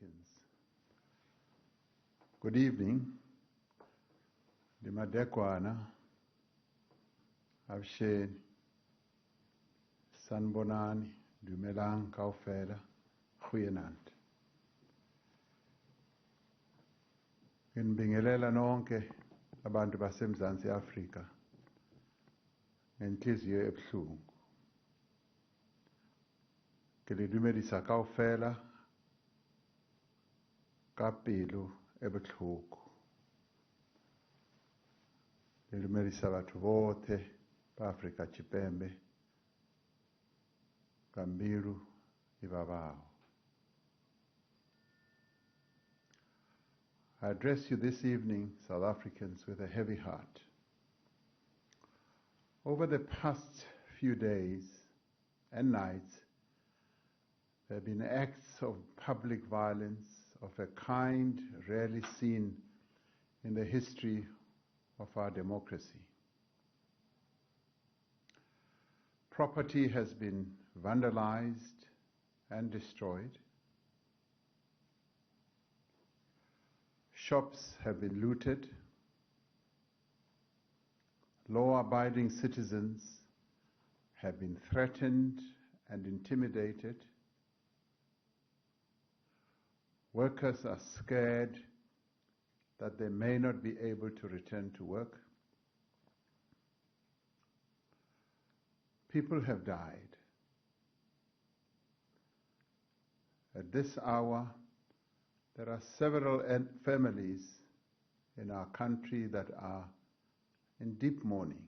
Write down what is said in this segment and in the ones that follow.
Africans. Good evening. Dimadekwana, Avsheni, Sanbonani, Dumelang, Kaufela, Goeienaand. Nginibingelela nonke abantu baseMzantsi Afrika ngenhliziyo ebuhlungu. Ngilidumedisa kaofela ka pelo e botlhoko. Ngilidumedisa batho botlhe ba Afrika Tshipembe ka mbilu ibabaho. I address you this evening, South Africans, with a heavy heart. Over the past few days and nights, there have been acts of public violence of a kind rarely seen in the history of our democracy. Property has been vandalized and destroyed. Shops have been looted. Law-abiding citizens have been threatened and intimidated. Workers are scared that they may not be able to return to work. People have died. At this hour, there are several families in our country that are in deep mourning.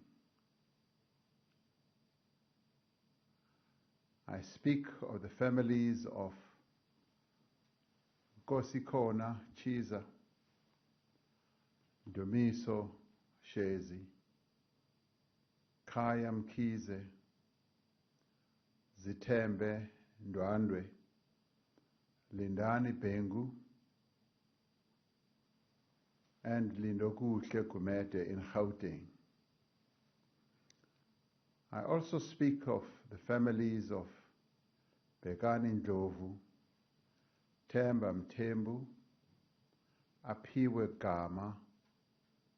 I speak of the families of Nkosikona Chiza, Dumiso Shezi, Khaya Mkhize, Zitembe Ndwandwe, Lindani Bhengu, and Lindokuhle Kumete in Gauteng. I also speak of the families of Bekani Ndlovu, Themba Mthembu, Aphiwe Gama,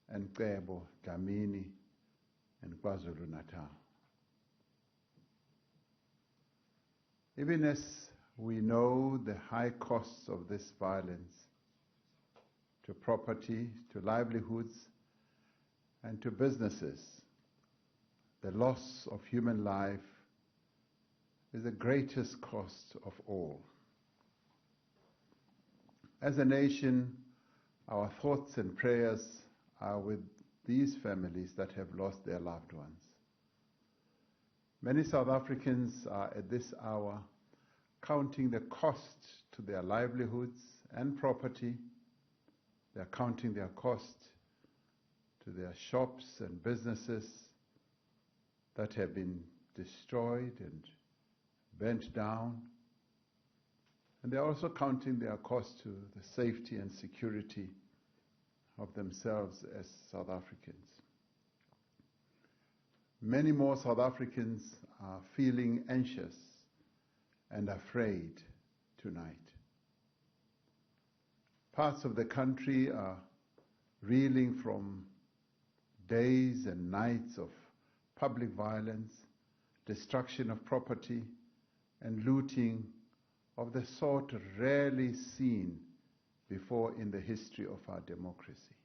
and Cebo Dlamini in KwaZulu-Natal. Even as we know the high costs of this violence to property, to livelihoods, and to businesses, the loss of human life is the greatest cost of all. As a nation, our thoughts and prayers are with these families that have lost their loved ones. Many South Africans are at this hour counting the cost to their livelihoods and property. They are counting their cost to their shops and businesses that have been destroyed and burnt down. And they are also counting their cost to the safety and security of themselves as South Africans. Many more South Africans are feeling anxious and afraid tonight. Parts of the country are reeling from days and nights of public violence, destruction of property, and looting of the sort rarely seen before in the history of our democracy.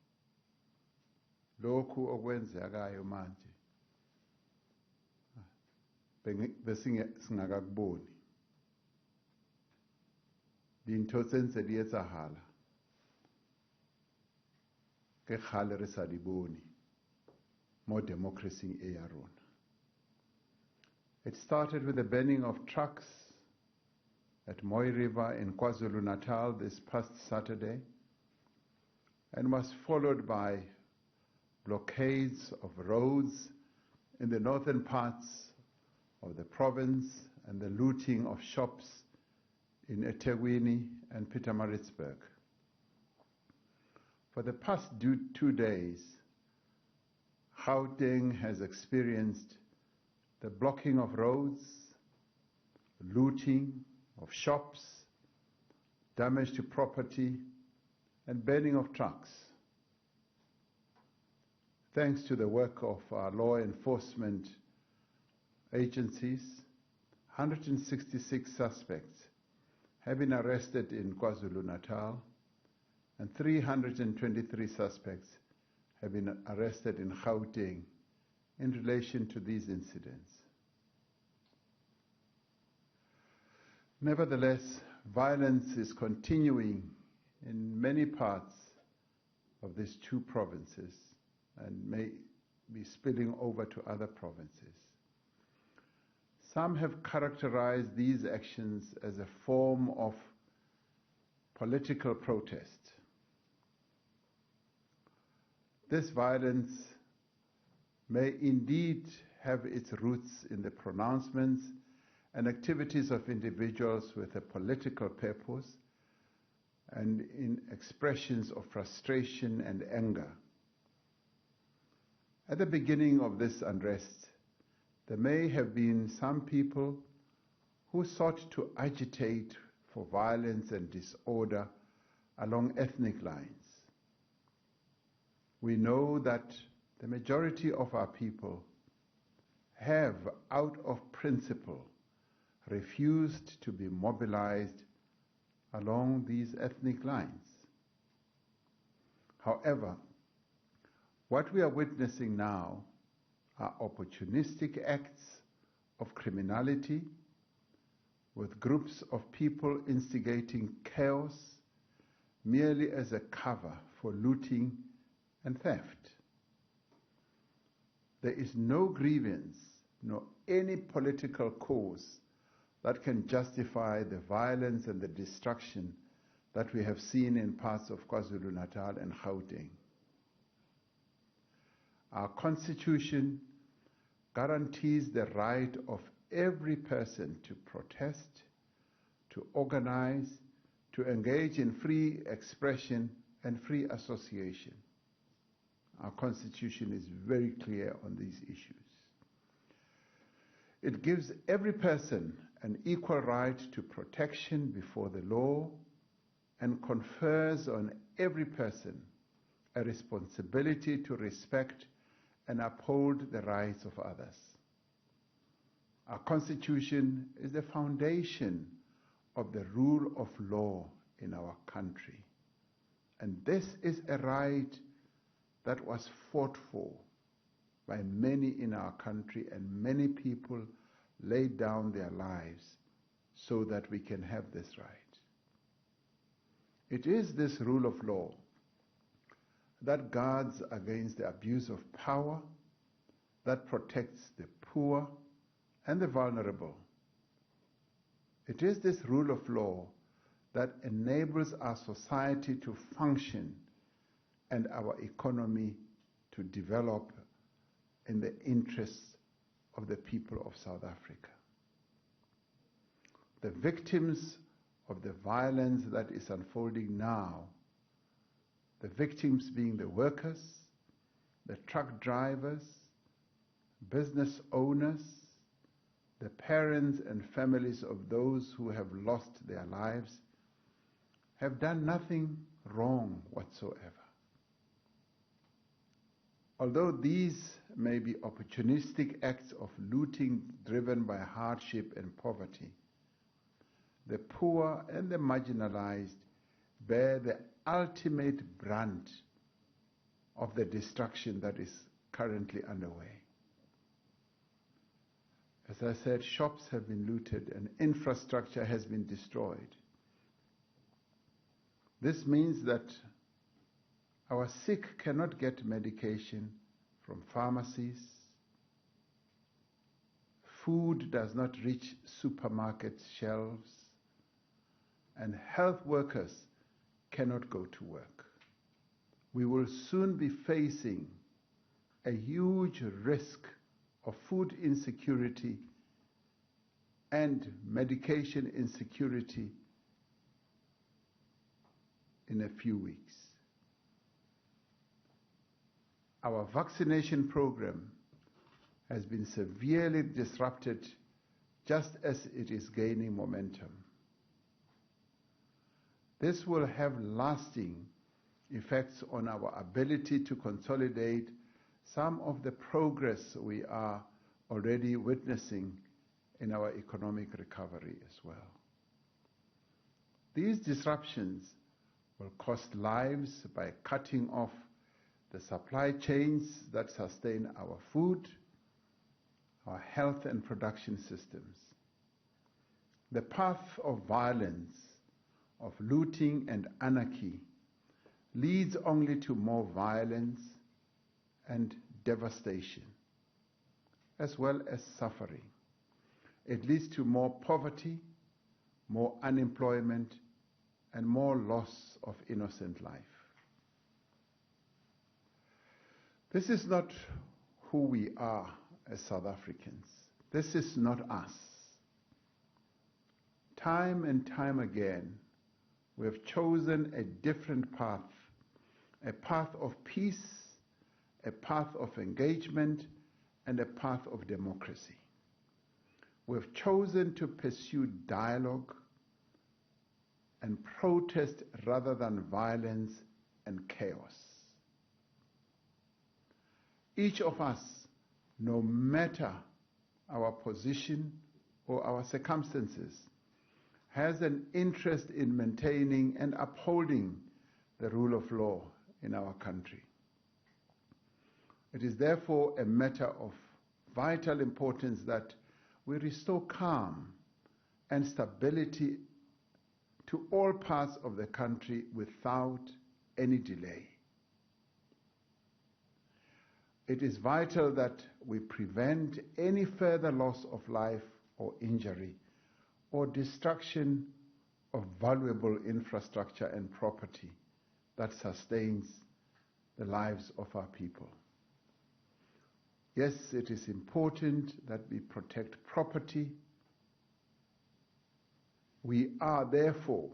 Lokhu okwenzekayo manje besingakakuboni. Dintho tse di etsahala ke kgale re sa di bone mo democracy e ya rona. It started with the burning of trucks at Moy River in KwaZulu-Natal this past Saturday, and was followed by blockades of roads in the northern parts of the province and the looting of shops in eThekwini and Pietermaritzburg. For the past 2 days, Gauteng has experienced the blocking of roads, looting of shops, damage to property, and burning of trucks. Thanks to the work of our law enforcement agencies, 166 suspects have been arrested in KwaZulu-Natal, and 323 suspects have been arrested in Gauteng in relation to these incidents. Nevertheless, violence is continuing in many parts of these two provinces and may be spilling over to other provinces. Some have characterized these actions as a form of political protest. This violence may indeed have its roots in the pronouncements and activities of individuals with a political purpose and in expressions of frustration and anger. At the beginning of this unrest, there may have been some people who sought to agitate for violence and disorder along ethnic lines. We know that the majority of our people have, out of principle, refused to be mobilized along these ethnic lines. However, what we are witnessing now are opportunistic acts of criminality with groups of people instigating chaos merely as a cover for looting and theft. There is no grievance nor any political cause that can justify the violence and the destruction that we have seen in parts of KwaZulu-Natal and Gauteng. Our Constitution guarantees the right of every person to protest, to organize, to engage in free expression and free association. Our Constitution is very clear on these issues. It gives every person an equal right to protection before the law and confers on every person a responsibility to respect and uphold the rights of others. Our Constitution is the foundation of the rule of law in our country. And this is a right that was fought for by many in our country, and many people laid down their lives so that we can have this right. It is this rule of law that guards against the abuse of power, that protects the poor and the vulnerable. It is this rule of law that enables our society to function and our economy to develop in the interests of the people of South Africa. The victims of the violence that is unfolding now, the victims being the workers, the truck drivers, business owners, the parents and families of those who have lost their lives, have done nothing wrong whatsoever. Although these may be opportunistic acts of looting driven by hardship and poverty, the poor and the marginalized bear the ultimate brunt of the destruction that is currently underway. As I said, shops have been looted and infrastructure has been destroyed. This means that our sick cannot get medication from pharmacies. Food does not reach supermarket shelves, and health workers cannot go to work. We will soon be facing a huge risk of food insecurity and medication insecurity in a few weeks. Our vaccination program has been severely disrupted just as it is gaining momentum. This will have lasting effects on our ability to consolidate some of the progress we are already witnessing in our economic recovery as well. These disruptions will cost lives by cutting off the supply chains that sustain our food, our health and production systems. The path of violence, of looting and anarchy, leads only to more violence and devastation, as well as suffering. It leads to more poverty, more unemployment, and more loss of innocent life. This is not who we are as South Africans. This is not us. Time and time again, we have chosen a different path, a path of peace, a path of engagement, and a path of democracy. We have chosen to pursue dialogue and protest rather than violence and chaos. Each of us, no matter our position or our circumstances, has an interest in maintaining and upholding the rule of law in our country. It is therefore a matter of vital importance that we restore calm and stability to all parts of the country without any delay. It is vital that we prevent any further loss of life or injury or destruction of valuable infrastructure and property that sustains the lives of our people. Yes, it is important that we protect property. We are therefore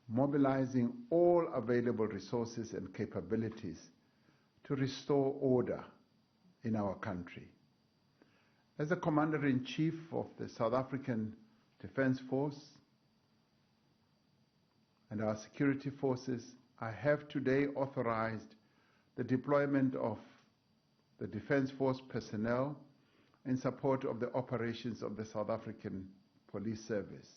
mobilizing all available resources and capabilities to restore order in our country. As the Commander-in-Chief of the South African Defence Force and our security forces, I have today authorized the deployment of the Defence Force personnel in support of the operations of the South African Police Service.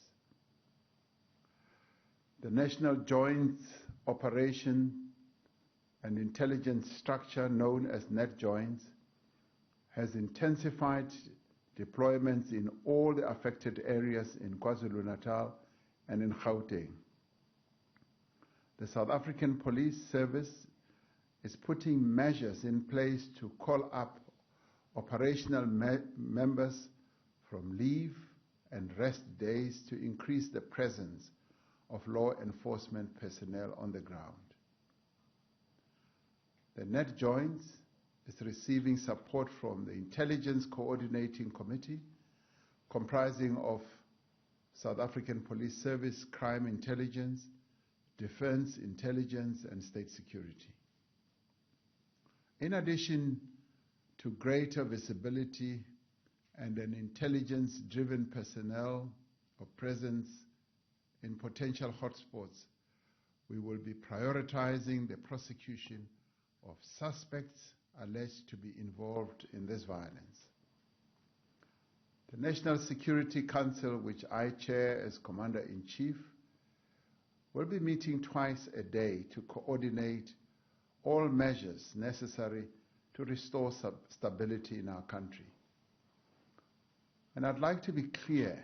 The National Joint Operation and Intelligence Structure, known as NetJoints, has intensified deployments in all the affected areas in KwaZulu-Natal and in Gauteng. The South African Police Service is putting measures in place to call up operational members from leave and rest days to increase the presence of law enforcement personnel on the ground. The NetJoints is receiving support from the Intelligence Coordinating Committee, comprising of South African Police Service, Crime Intelligence, Defense Intelligence, and State Security. In addition to greater visibility and an intelligence-driven personnel or presence in potential hotspots, we will be prioritizing the prosecution of suspects alleged to be involved in this violence. The National Security Council, which I chair as Commander-in-Chief, will be meeting twice a day to coordinate all measures necessary to restore stability in our country. And I'd like to be clear,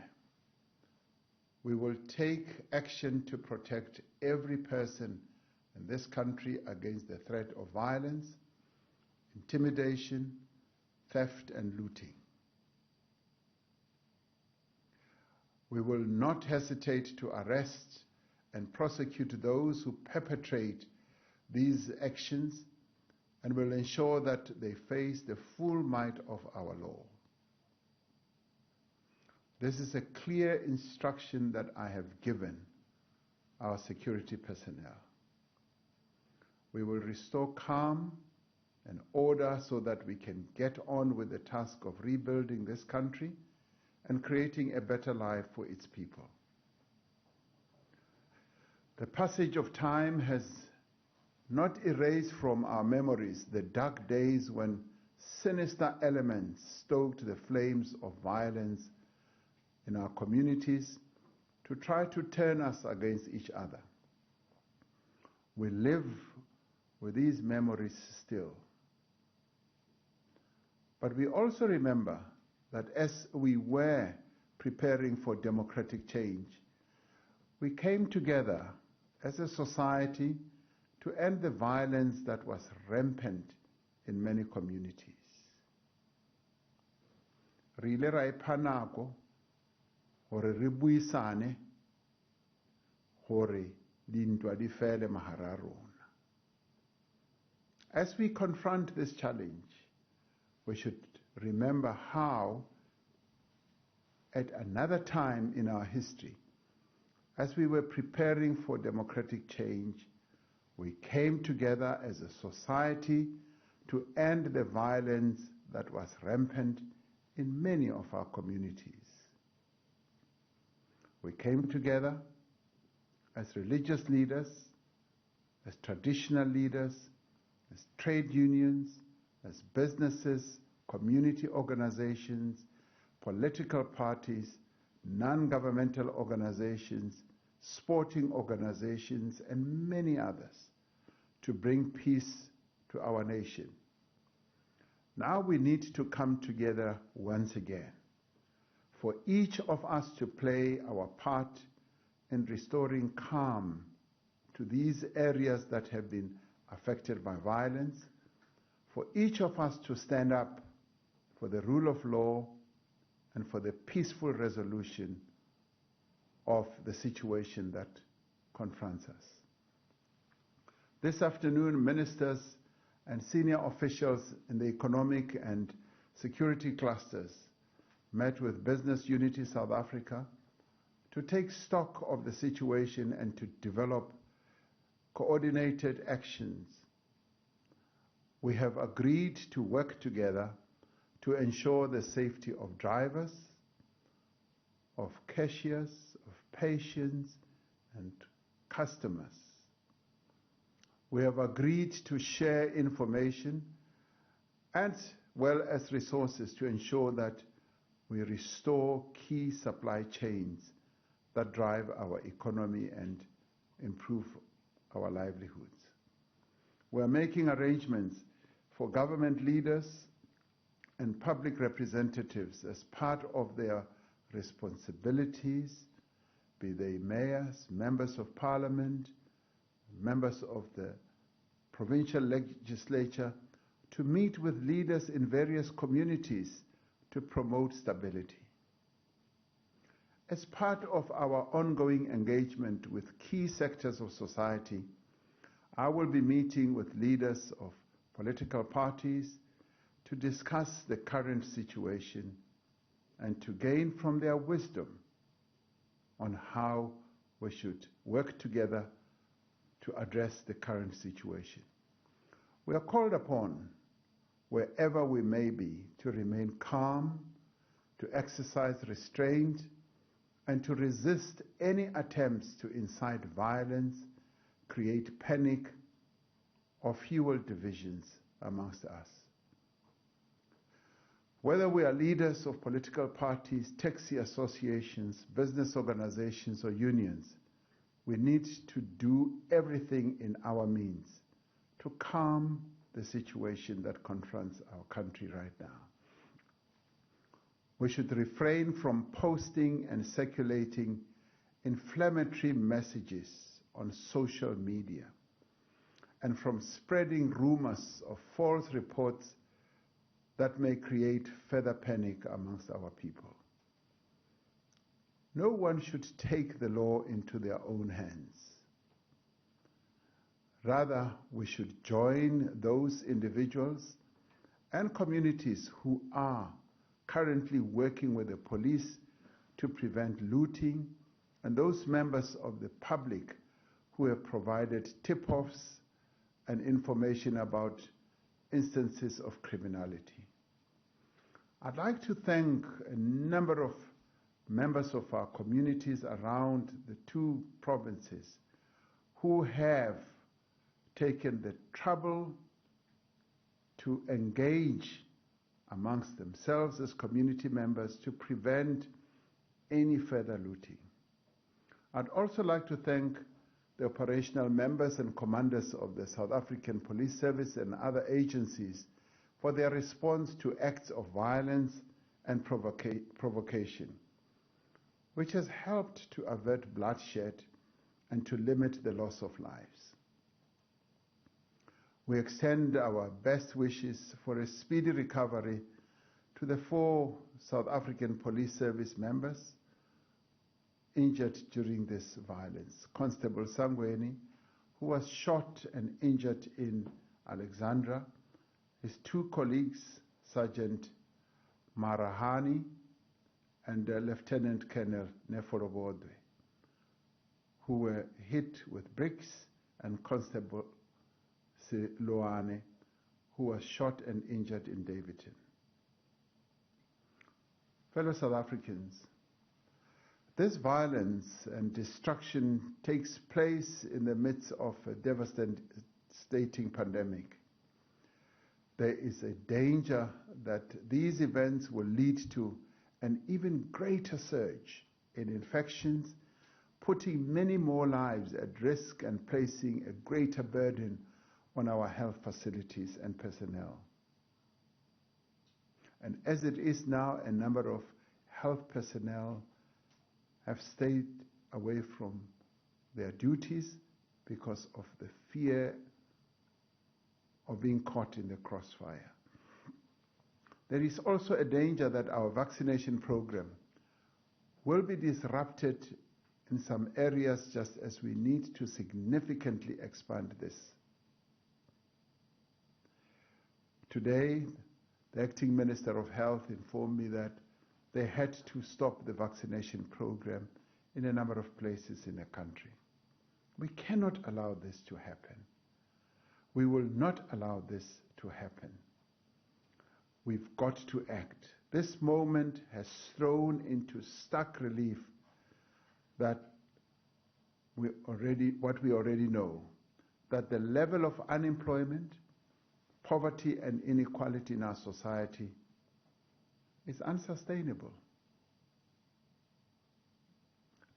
we will take action to protect every person in this country against the threat of violence, intimidation, theft, and looting. We will not hesitate to arrest and prosecute those who perpetrate these actions, and will ensure that they face the full might of our law. This is a clear instruction that I have given our security personnel. We will restore calm and order so that we can get on with the task of rebuilding this country and creating a better life for its people. The passage of time has not erased from our memories the dark days when sinister elements stoked the flames of violence in our communities to try to turn us against each other. We live with these memories still. But we also remember that as we were preparing for democratic change, we came together as a society to end the violence that was rampant in many communities. Re ile ra ipha nako hore re buisane hore dintwa di fele mahara rona. As we confront this challenge, we should remember how, at another time in our history, as we were preparing for democratic change, we came together as a society to end the violence that was rampant in many of our communities. We came together as religious leaders, as traditional leaders, as trade unions, as businesses, community organizations, political parties, non-governmental organizations, sporting organizations, and many others to bring peace to our nation. Now we need to come together once again, for each of us to play our part in restoring calm to these areas that have been affected by violence, for each of us to stand up for the rule of law and for the peaceful resolution of the situation that confronts us. This afternoon, ministers and senior officials in the economic and security clusters met with Business Unity South Africa to take stock of the situation and to develop coordinated actions. We have agreed to work together to ensure the safety of drivers, of cashiers, of patients, and customers. We have agreed to share information as well as resources to ensure that we restore key supply chains that drive our economy and improve our livelihoods. We are making arrangements for government leaders and public representatives as part of their responsibilities, be they mayors, members of parliament, members of the provincial legislature, to meet with leaders in various communities to promote stability. As part of our ongoing engagement with key sectors of society, I will be meeting with leaders of political parties to discuss the current situation and to gain from their wisdom on how we should work together to address the current situation. We are called upon, wherever we may be, to remain calm, to exercise restraint, and to resist any attempts to incite violence, create panic, or fuel divisions amongst us. Whether we are leaders of political parties, taxi associations, business organizations, or unions, we need to do everything in our means to calm the situation that confronts our country right now. We should refrain from posting and circulating inflammatory messages on social media and from spreading rumors of false reports that may create further panic amongst our people. No one should take the law into their own hands. Rather, we should join those individuals and communities who are currently working with the police to prevent looting, and those members of the public who have provided tip-offs and information about instances of criminality. I'd like to thank a number of members of our communities around the two provinces who have taken the trouble to engage amongst themselves as community members to prevent any further looting. I'd also like to thank the operational members and commanders of the South African Police Service and other agencies for their response to acts of violence and provocation, which has helped to avert bloodshed and to limit the loss of lives. We extend our best wishes for a speedy recovery to the 4 South African Police Service members injured during this violence. Constable Sangweni, who was shot and injured in Alexandra, his 2 colleagues, Sergeant Marahani and Lieutenant Colonel Neforobodwe, who were hit with bricks, and Constable Siloane, who was shot and injured in Davidton. Fellow South Africans, this violence and destruction takes place in the midst of a devastating pandemic. There is a danger that these events will lead to an even greater surge in infections, putting many more lives at risk and placing a greater burden on our health facilities and personnel. And as it is now, a number of health personnel have stayed away from their duties because of the fear of being caught in the crossfire. There is also a danger that our vaccination program will be disrupted in some areas, just as we need to significantly expand this. Today, the Acting Minister of Health informed me that they had to stop the vaccination program in a number of places in the country. We cannot allow this to happen. We will not allow this to happen. We've got to act. This moment has thrown into stark relief that what we already know, that the level of unemployment, poverty and inequality in our society is unsustainable.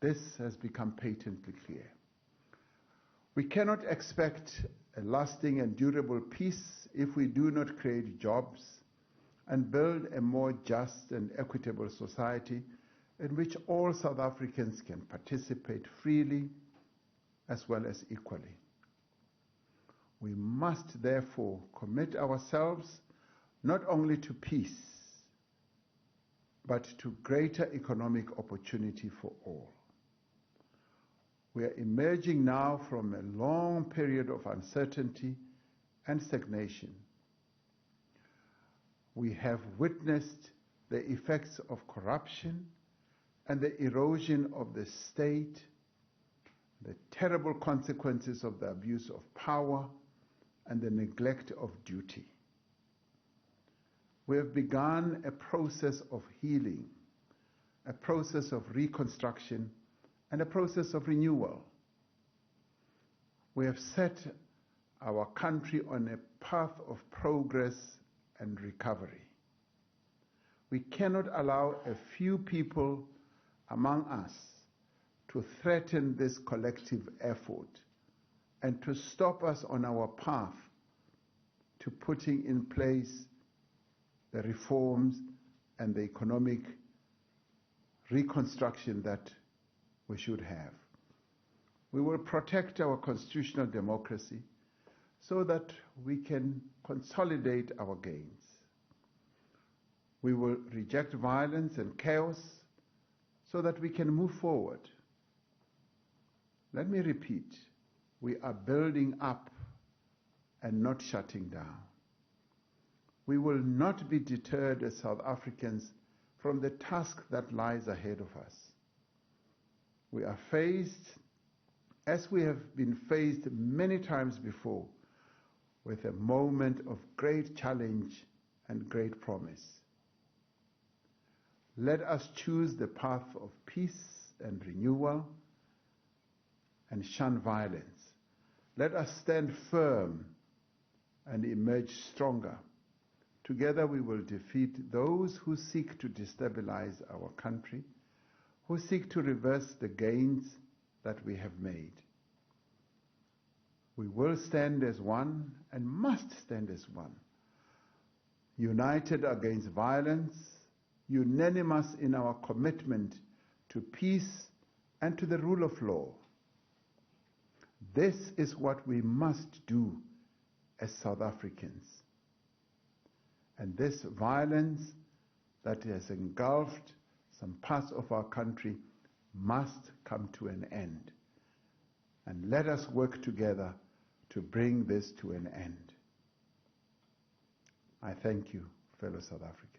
This has become patently clear. We cannot expect a lasting and durable peace if we do not create jobs and build a more just and equitable society in which all South Africans can participate freely as well as equally. We must therefore commit ourselves not only to peace, but to greater economic opportunity for all. We are emerging now from a long period of uncertainty and stagnation. We have witnessed the effects of corruption and the erosion of the state, the terrible consequences of the abuse of power and the neglect of duty. We have begun a process of healing, a process of reconstruction, and a process of renewal. We have set our country on a path of progress and recovery. We cannot allow a few people among us to threaten this collective effort and to stop us on our path to putting in place the reforms and the economic reconstruction that we should have. We will protect our constitutional democracy so that we can consolidate our gains. We will reject violence and chaos so that we can move forward. Let me repeat, we are building up and not shutting down. We will not be deterred as South Africans from the task that lies ahead of us. We are faced, as we have been faced many times before, with a moment of great challenge and great promise. Let us choose the path of peace and renewal and shun violence, Let us stand firm and emerge stronger. Together we will defeat those who seek to destabilize our country, who seek to reverse the gains that we have made. We will stand as one and must stand as one, united against violence, unanimous in our commitment to peace and to the rule of law. This is what we must do as South Africans. And this violence that has engulfed some parts of our country must come to an end. And let us work together to bring this to an end. I thank you, fellow South Africans.